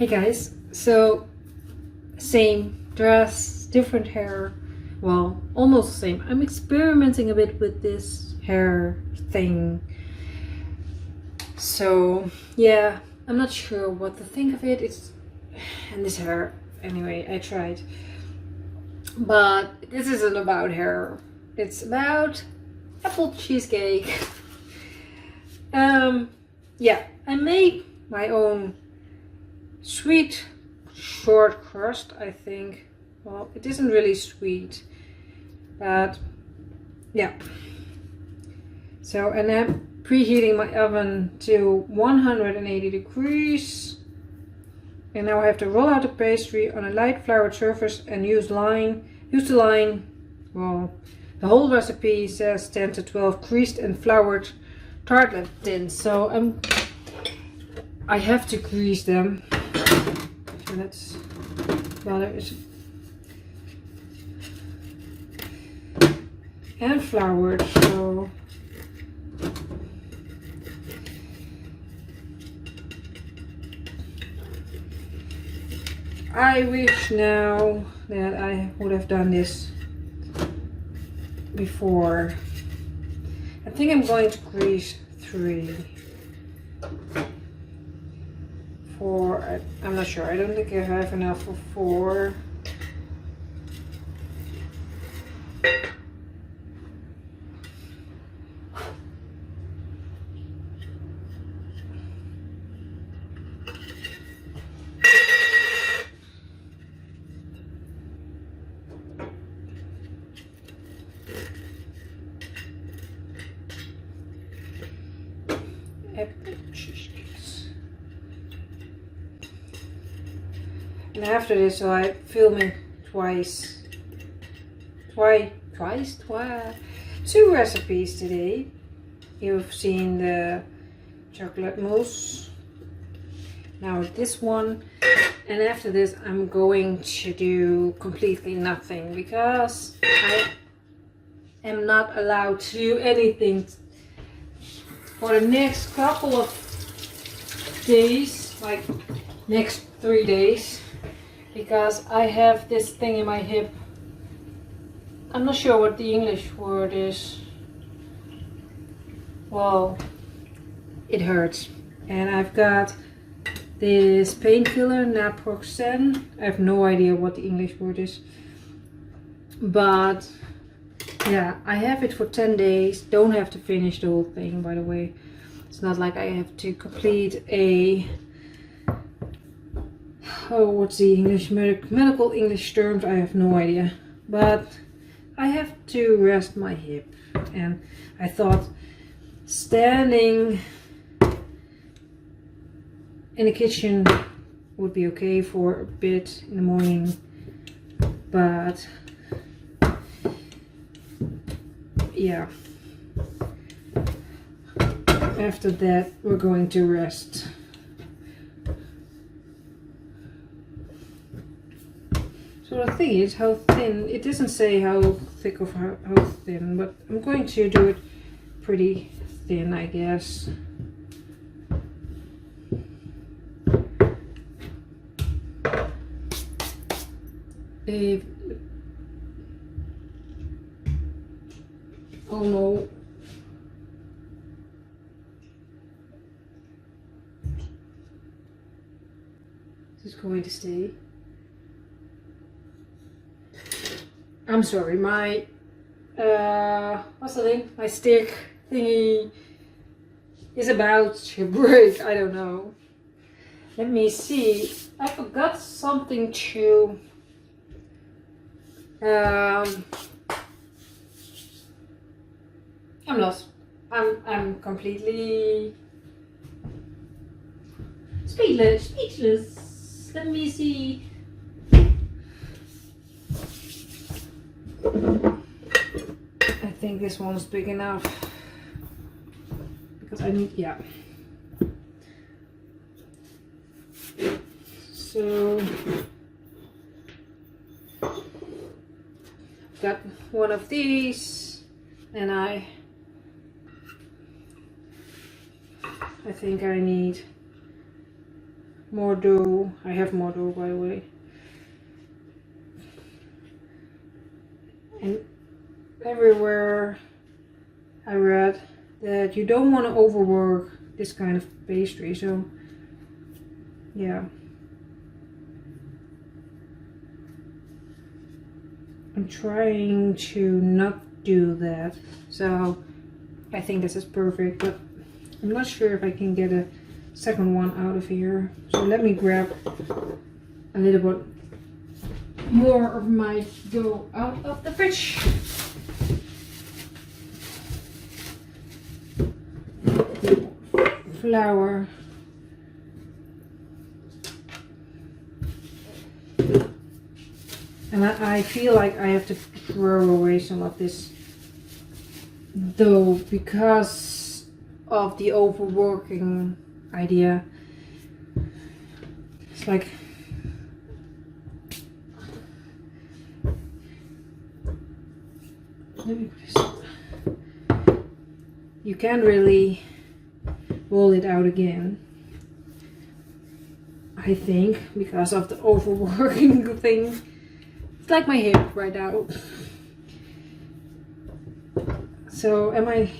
Hey guys, so same dress, different hair, well, almost the same. I'm experimenting a bit with this hair thing. So yeah, I'm not sure what to think of it. And this hair, anyway, I tried. But this isn't about hair. It's about apple cheesecake. Yeah, I made my own sweet short crust, I think. Well, it isn't really sweet, but yeah. So, and I'm preheating my oven to 180 degrees. And now I have to roll out the pastry on a light floured surface and use the line. Well, the whole recipe says 10 to 12 creased and floured tartlet tins. So I have to grease them. So that's butter and floured. So I wish now that I would have done this before. I think I'm going to grease 3. 4, I'm not sure. I don't think I have enough for 4. Cheesecakes. And after this, so I'm filming twice. 2 recipes today. You've seen the chocolate mousse. Now this one. And after this, I'm going to do completely nothing because I am not allowed to do anything for the next couple of days, like next 3 days, because I have this thing in my hip. I'm not sure what the English word is. Well, it hurts. And I've got this painkiller, naproxen. I have no idea what the English word is. But yeah, I have it for 10 days. Don't have to finish the whole thing, by the way. It's not like I have to complete a... Oh, what's the English? Medical English terms? I have no idea. But I have to rest my hip. And I thought standing in the kitchen would be okay for a bit in the morning. But yeah, after that we're going to rest. So the thing is, how thin, it doesn't say how thick or how thin, but I'm going to do it pretty thin, I guess. Oh no. Is this going to stay? I'm sorry, my what's the thing? My stick thingy is about to break. I don't know. Let me see. I forgot something to I'm lost. I'm completely speechless. Let me see. I think this one's big enough because I need, yeah. So got one of these, and I think I need more dough. I have more dough, by the way. And everywhere I read that you don't want to overwork this kind of pastry, so yeah. I'm trying to not do that, so I think this is perfect, but I'm not sure if I can get a second one out of here. So let me grab a little bit more of my dough out of the fridge. Flour. And I feel like I have to throw away some of this dough because of the overworking idea. It's like let me put this. You can't really roll it out again, I think, because of the overworking thing. It's like my hip right now. So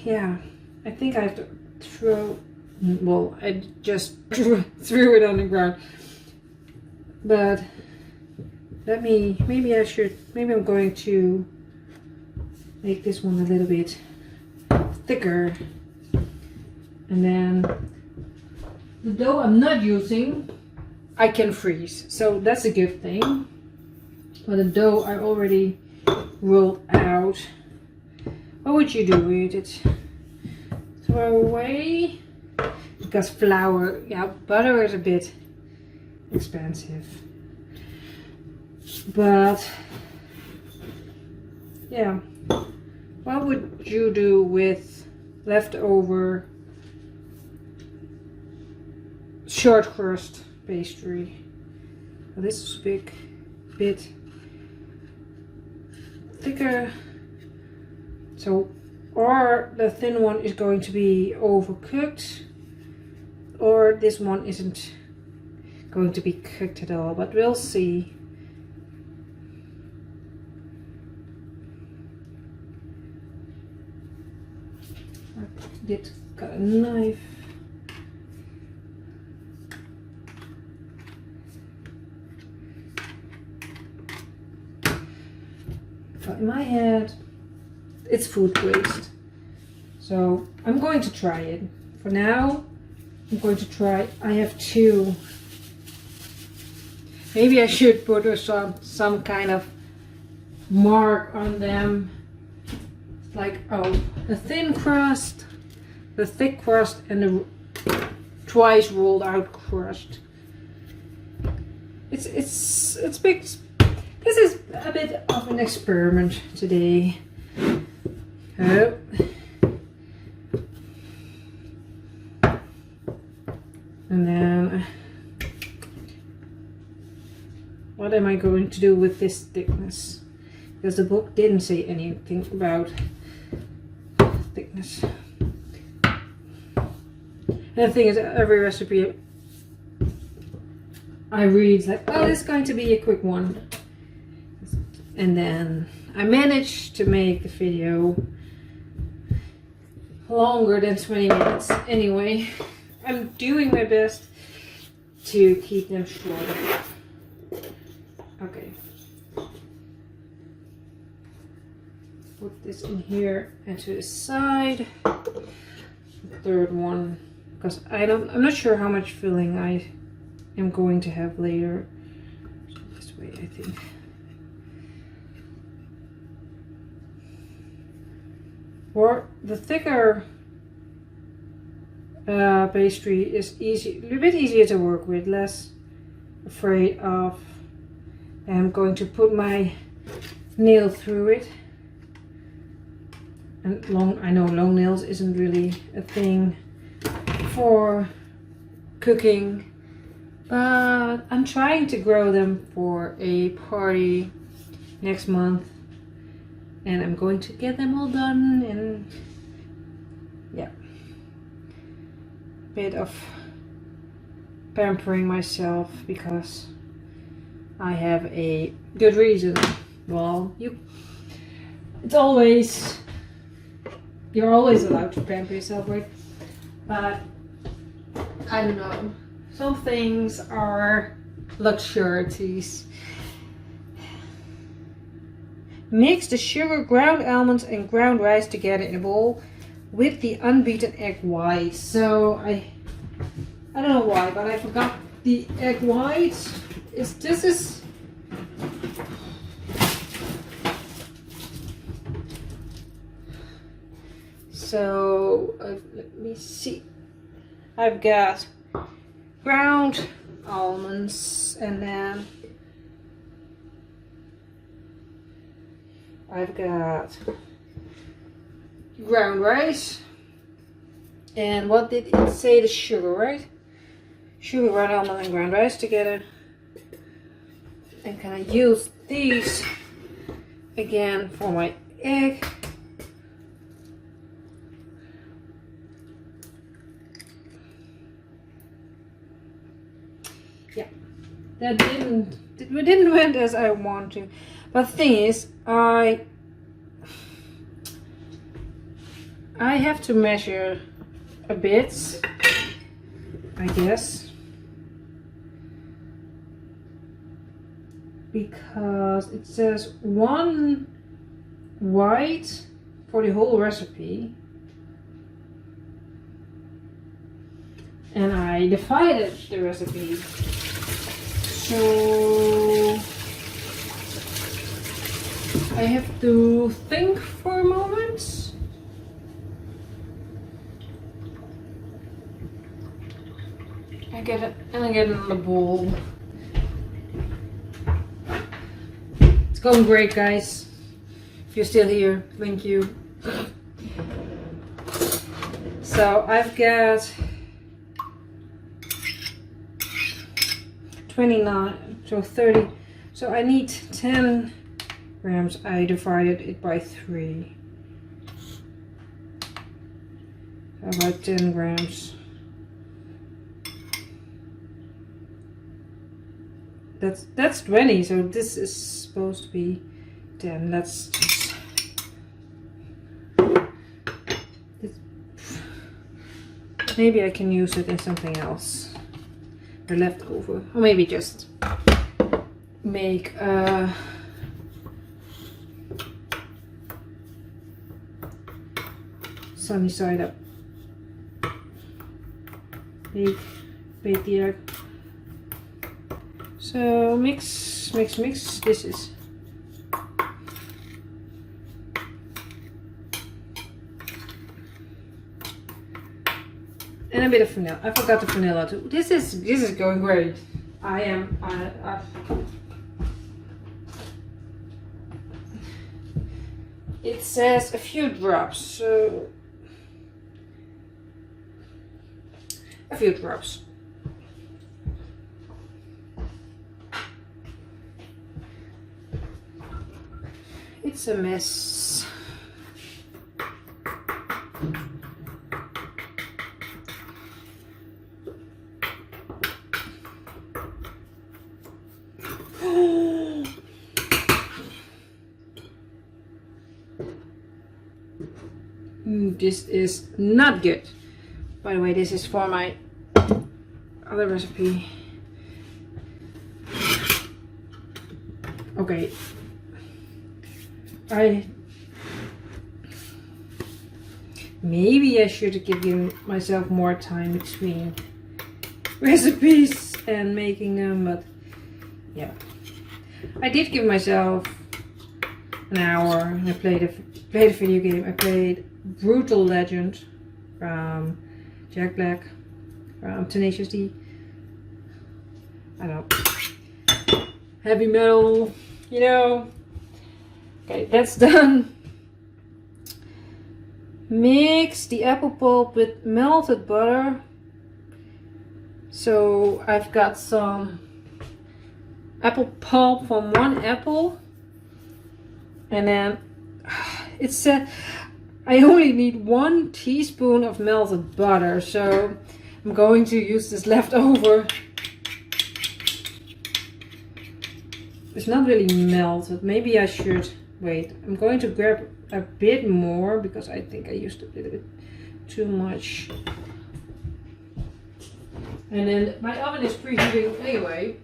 yeah, I think I have to throw, well, I just threw it on the ground. But maybe I'm going to make this one a little bit thicker. And then the dough I'm not using, I can freeze. So that's a good thing. But the dough I already rolled out. What would you do with it? Throw away? Because flour, yeah, butter is a bit expensive. But yeah, what would you do with leftover short crust pastry? Well, this is a bit thicker. So, or the thin one is going to be overcooked, or this one isn't going to be cooked at all, but we'll see. I did got a knife. But in my head, it's food waste. So I'm going to try it. For now, I'm going to try. I have two. Maybe I should put some kind of mark on them. Like, oh, a thin crust, the thick crust, and the twice rolled out crust. It's big. This is a bit of an experiment today. Oh. And then, what am I going to do with this thickness? Because the book didn't say anything about thickness. And the thing is, every recipe I read is like, oh, this is going to be a quick one. And then I managed to make the video longer than 20 minutes. Anyway, I'm doing my best to keep them shorter. Okay. Put this in here and to the side. The third one, because I'm not sure how much filling I am going to have later. So this way, I think. Or the thicker pastry is a bit easier to work with, less afraid of. I'm going to put my nail through it. And I know long nails isn't really a thing for cooking, but I'm trying to grow them for a party next month. And I'm going to get them all done, and yeah, bit of pampering myself because I have a good reason. Well, it's always, you're always allowed to pamper yourself, right? But I don't know. Some things are luxurities. Mix the sugar, ground almonds and ground rice together in a bowl with the unbeaten egg white. So I don't know why, but I forgot the egg white. This is so let me see. I've got ground almonds and then I've got ground rice. And what did it say? The sugar, right? Sugar, ground almond and ground rice together. And can I use these again for my egg? Yeah, that didn't went as I want to. But the thing is, I have to measure a bit, I guess, because it says 1 white for the whole recipe, and I divided the recipe, so I have to think for a moment. I get it in the bowl. It's going great, guys. If you're still here, thank you. So I've got 29, so 30. So I need 10 grams. I divided it by 3. About 10 grams. That's 20, so this is supposed to be 10. Let's just maybe I can use it in something else. The leftover, or maybe just make sunny side up. Bake the egg. So mix. This is and a bit of vanilla. I forgot the vanilla too. This is going great. I am. It says a few drops, so a few drops. It's a mess. This is not good. By the way, this is for my other recipe. Okay. Maybe I should give myself more time between recipes and making them, but yeah. I did give myself an hour and I played a video game. I played Brutal Legend from Jack Black, from Tenacious D. I don't know. Heavy metal, you know. Okay, that's done. Mix the apple pulp with melted butter. So I've got some apple pulp from 1 apple. And then it said I only need 1 teaspoon of melted butter. So I'm going to use this leftover. It's not really melted. Maybe I should wait. I'm going to grab a bit more because I think I used a little bit too much. And then my oven is preheating anyway.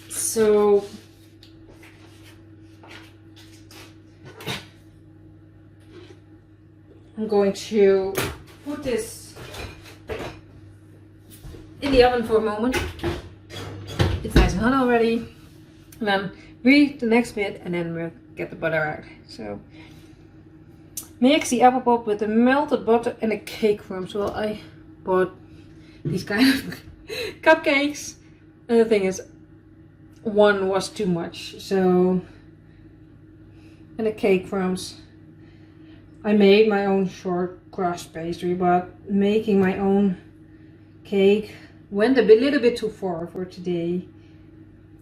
So I'm going to put this in the oven for a moment. It's nice and hot already. And then read the next bit and then we'll get the butter out. So mix the apple pulp with the melted butter and the cake crumbs. Well, I bought these kind of cupcakes. And the thing is, one was too much. So, and the cake crumbs. I made my own short crust pastry, but making my own cake went a little bit too far for today.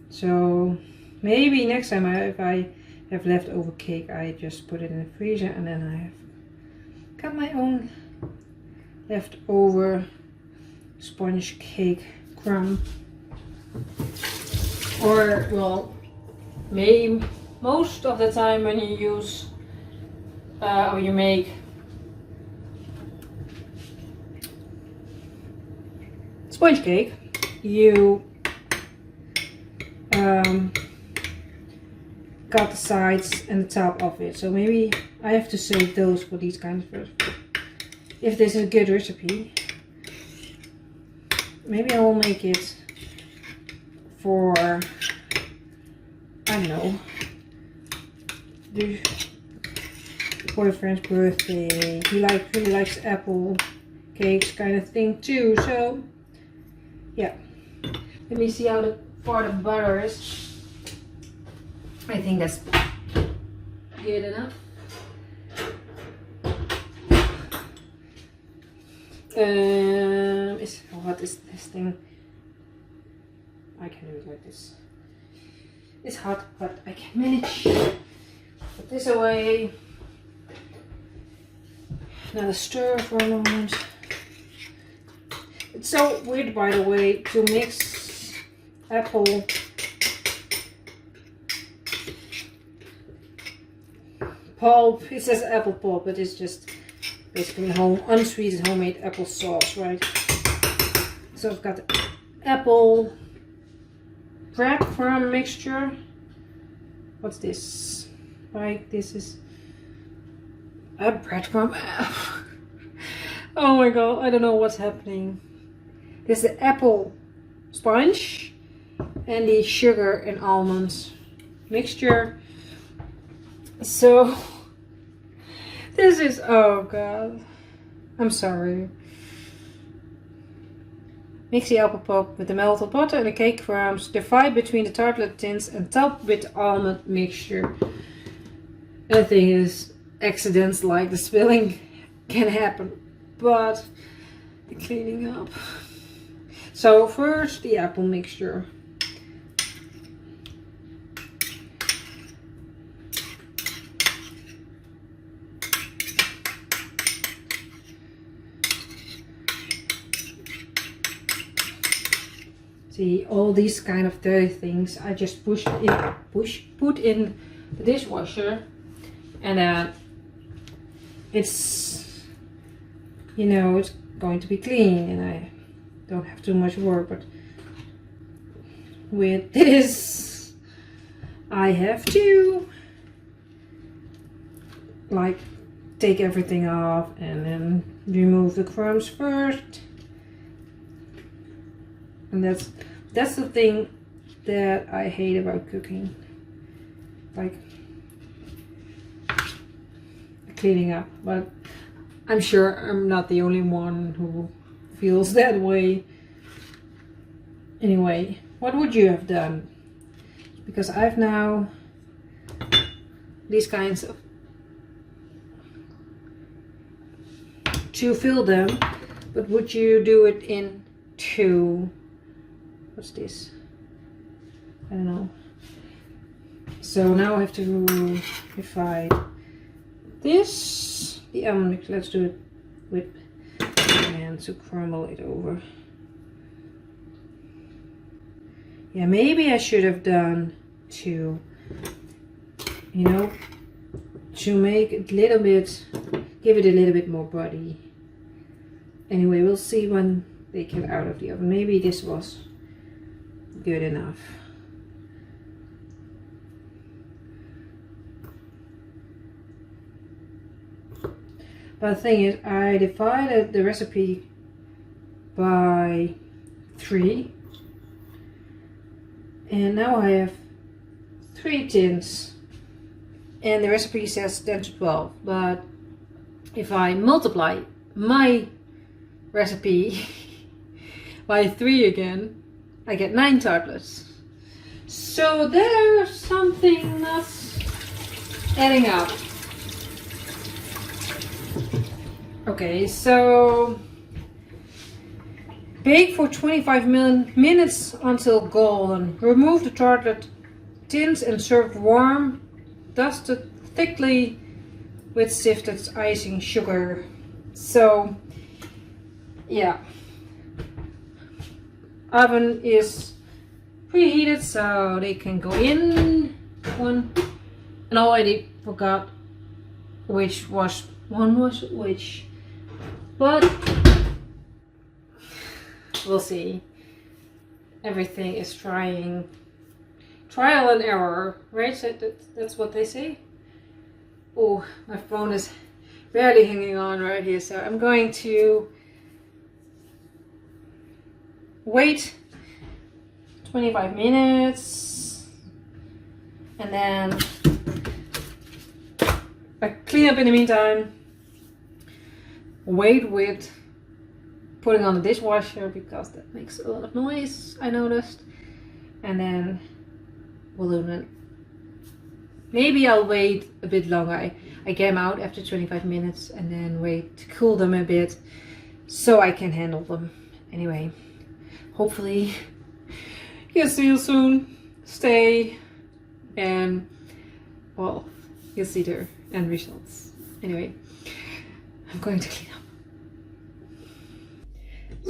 So maybe next time if I have leftover cake, I just put it in the freezer and then I have got my own leftover sponge cake crumb. Or, well, maybe most of the time when you use or you make sponge cake, you cut the sides and the top of it. So maybe I have to save those for these kinds of recipes. If this is a good recipe, maybe I will make it for, I don't know, the boyfriend's birthday. He really likes apple cakes kind of thing too. So yeah, let me see how far the butter is. I think that's good enough. What is this thing? I can do it like this. It's hot, but I can manage. Put this away. Now stir for a moment. It's so weird, by the way, to mix apple pulp. It says apple pulp, but it's just basically unsweetened homemade apple sauce, right? So I've got the apple breadcrumb mixture. What's this? Right, this is a breadcrumb. Oh my god, I don't know what's happening. This is the apple sponge and the sugar and almonds mixture. So this is, oh god, I'm sorry. Mix the apple pulp with the melted butter and the cake crumbs. Divide between the tartlet tins and top with almond mixture. And the thing is, accidents like the spilling can happen, but the cleaning up. So first the apple mixture. See, all these kind of dirty things I just put in the dishwasher, and it's, you know, it's going to be clean and I don't have too much work. But with this I have to like take everything off and then remove the crumbs first. And that's the thing that I hate about cooking, like cleaning up. But I'm sure I'm not the only one who feels that way. Anyway, what would you have done? Because I've now these kinds of to fill them, but would you do it in two? What's this? I don't know. So now I have to divide this, the almond mix. Let's do it with and to crumble it over. Yeah, maybe I should have done to, you know, to make it a little bit, give it a little bit more body. Anyway, we'll see when they get out of the oven. Maybe this was good enough. But the thing is, I divided the recipe by 3. And now I have 3 tins. And the recipe says 10 to 12. But if I multiply my recipe by 3 again, I get 9 tartlets. So there's something not adding up. Okay, so bake for 25 minutes until golden. Remove the tartlet tins and serve warm, dusted thickly with sifted icing sugar. So yeah, oven is preheated so they can go in. And I already forgot which one was which. But we'll see. Everything is trial and error, right? So that's what they say. Oh, my phone is barely hanging on right here, so I'm going to wait 25 minutes and then I clean up in the meantime. Wait with putting on the dishwasher because that makes a lot of noise, I noticed. And then balloon it. Maybe I'll wait a bit longer. I get them out after 25 minutes and then wait to cool them a bit so I can handle them. Anyway, hopefully you'll see you soon. Stay and well, you'll see the end results. Anyway, I'm going to clean up.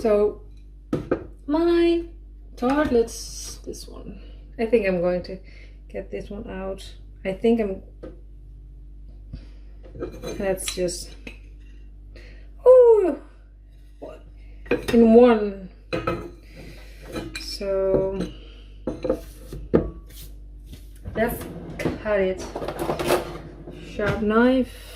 So my tartlets, this one, I think I'm going to get this one out. I think let's just, oh, in one. So let's cut it. Sharp knife.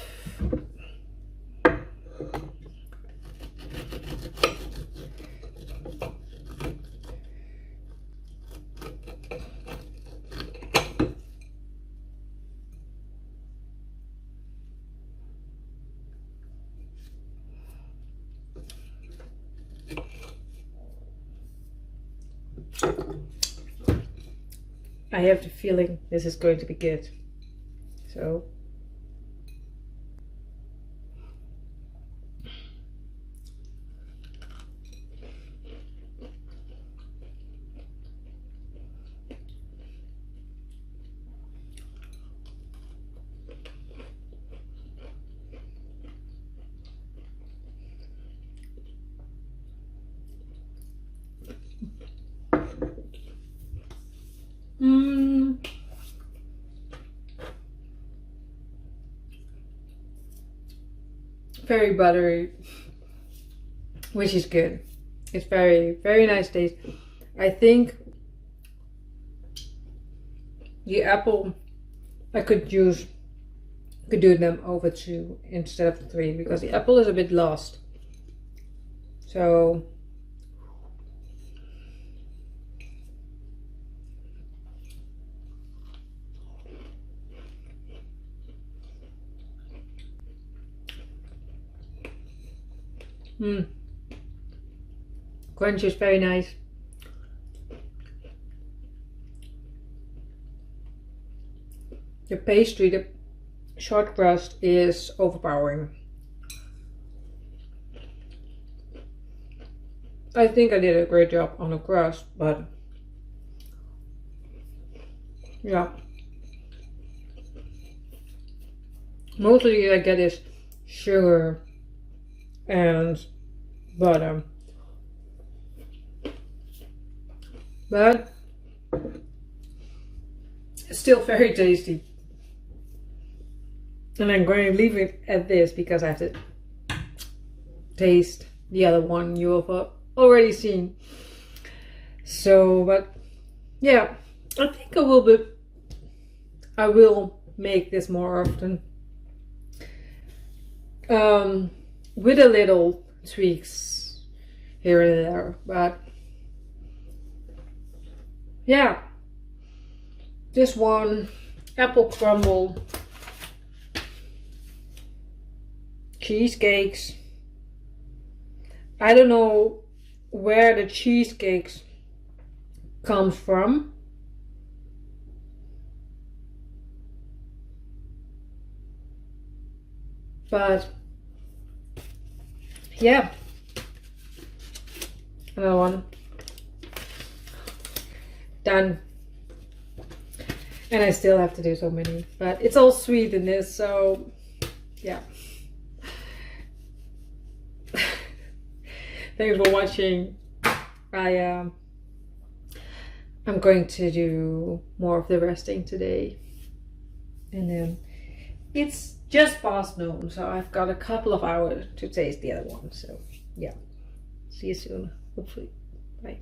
I have the feeling this is going to be good. So very buttery, which is good. It's very, very nice taste. I think the apple I could do them over 2 instead of 3 because the apple is a bit lost. So crunch is very nice. The pastry, the short crust is overpowering. I think I did a great job on the crust, but yeah. Mostly I get is sugar and but it's still very tasty. And I'm going to leave it at this because I have to taste the other one you have already seen. So, but yeah, I think I will make this more often, with a little tweaks here and there. But yeah, this one, apple crumble cheesecakes. I don't know where the cheesecakes comes from, but yeah, another one done. And I still have to do so many, but it's all sweet in this, so yeah. Thanks for watching. I'm going to do more of the resting today, and then it's just past noon, so I've got a couple of hours to taste the other one. So yeah, see you soon, hopefully. Bye.